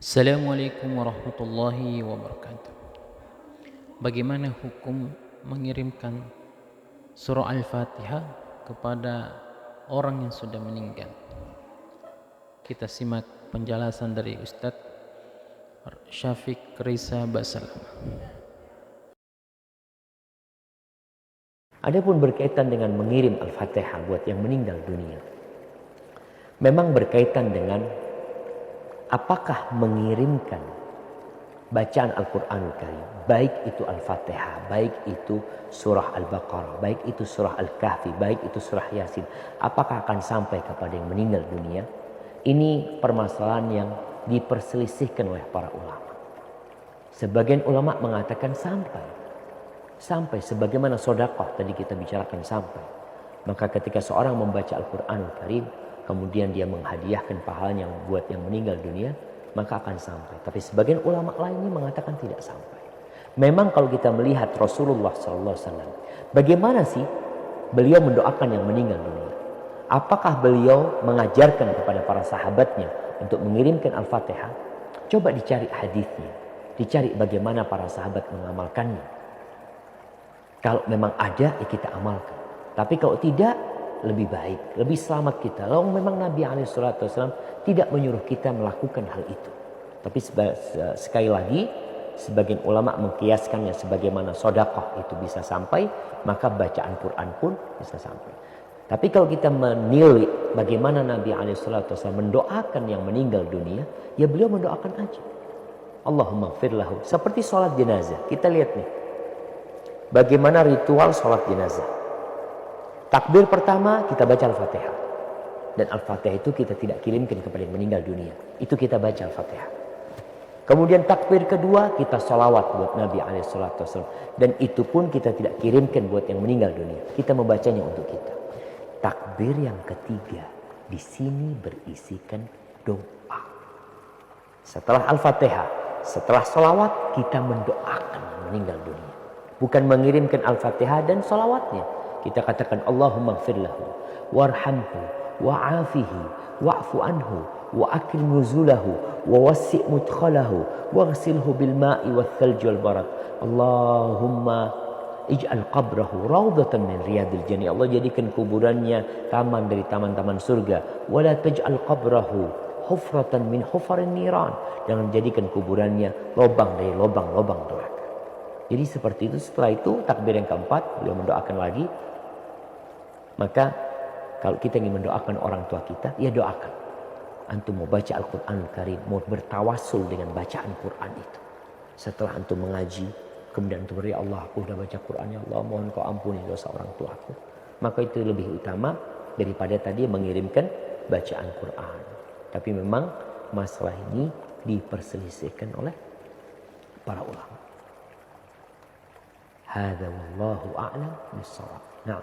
Assalamualaikum warahmatullahi wabarakatuh. Bagaimana hukum mengirimkan surah Al-Fatihah kepada orang yang sudah meninggal? Kita simak penjelasan dari Ustadz Syafiq Risa Basalam. Adapun berkaitan dengan mengirim Al-Fatihah buat yang meninggal dunia, memang berkaitan dengan apakah mengirimkan bacaan Al-Quranul Karim, baik itu Al-Fatihah, baik itu surah Al-Baqarah, baik itu surah Al-Kahfi, baik itu surah Yasin, apakah akan sampai kepada yang meninggal dunia? Ini permasalahan yang diperselisihkan oleh para ulama. Sebagian ulama mengatakan sampai sebagaimana sedekah tadi kita bicarakan sampai. Maka ketika seorang membaca Al-Quranul Karim, kemudian dia menghadiahkan pahalanya buat yang meninggal dunia, maka akan sampai. Tapi sebagian ulama lainnya mengatakan tidak sampai. Memang kalau kita melihat Rasulullah SAW, bagaimana sih beliau mendoakan yang meninggal dunia? Apakah beliau mengajarkan kepada para sahabatnya untuk mengirimkan Al-Fatihah? Coba dicari hadisnya, dicari bagaimana para sahabat mengamalkannya. Kalau memang ada, ya kita amalkan. Tapi kalau tidak, lebih baik, lebih selamat kita. Kalau memang Nabi SAW tidak menyuruh kita melakukan hal itu. Tapi sekali lagi, sebagian ulama mengkiaskannya sebagaimana sedekah itu bisa sampai, maka bacaan Quran pun bisa sampai. Tapi kalau kita menilai bagaimana Nabi SAW mendoakan yang meninggal dunia, ya beliau mendoakan aja. Allahumma gfir lahu. Seperti sholat jenazah. Kita lihat nih, bagaimana ritual sholat jenazah. Takbir pertama kita baca Al-Fatihah. Dan Al-Fatihah itu kita tidak kirimkan kepada yang meninggal dunia. Itu kita baca Al-Fatihah. Kemudian takbir kedua kita salawat buat Nabi SAW. Dan itu pun kita tidak kirimkan buat yang meninggal dunia. Kita membacanya untuk kita. Takbir yang ketiga di sini berisikan doa. Setelah Al-Fatihah, setelah salawat kita mendoakan yang meninggal dunia. Bukan mengirimkan Al-Fatihah dan salawatnya. Kita katakan Allahumma gfir lahu warhamhu wa'afihi wa'fu anhu wa akrim nuzulahu wa wassi' mudkhalahu waghsilhu bil ma'i wath thalji wal barad. Allahumma ij'al qabrahu rawdatan min riyadil jannah. Allah jadikan kuburannya taman dari taman-taman surga. Wa la taj'al qabrahu hufratan min hufarin niran. Jangan jadikan kuburannya lubang dari lubang-lubang neraka. Jadi seperti itu. Setelah itu takbir yang keempat beliau mendoakan lagi. Maka kalau kita ingin mendoakan orang tua kita, ya doakan. Antum mau baca Al-Quran Karim, mau bertawasul dengan bacaan Quran itu. Setelah antum mengaji, kemudian antum ya Allah, aku sudah baca Quran, ya Allah, mohon kau ampuni dosa orang tua aku. Maka itu lebih utama daripada tadi mengirimkan bacaan Quran. Tapi memang masalah ini diperselisihkan oleh para ulama. Hadza wallahu a'lam bis-shawab. Nah.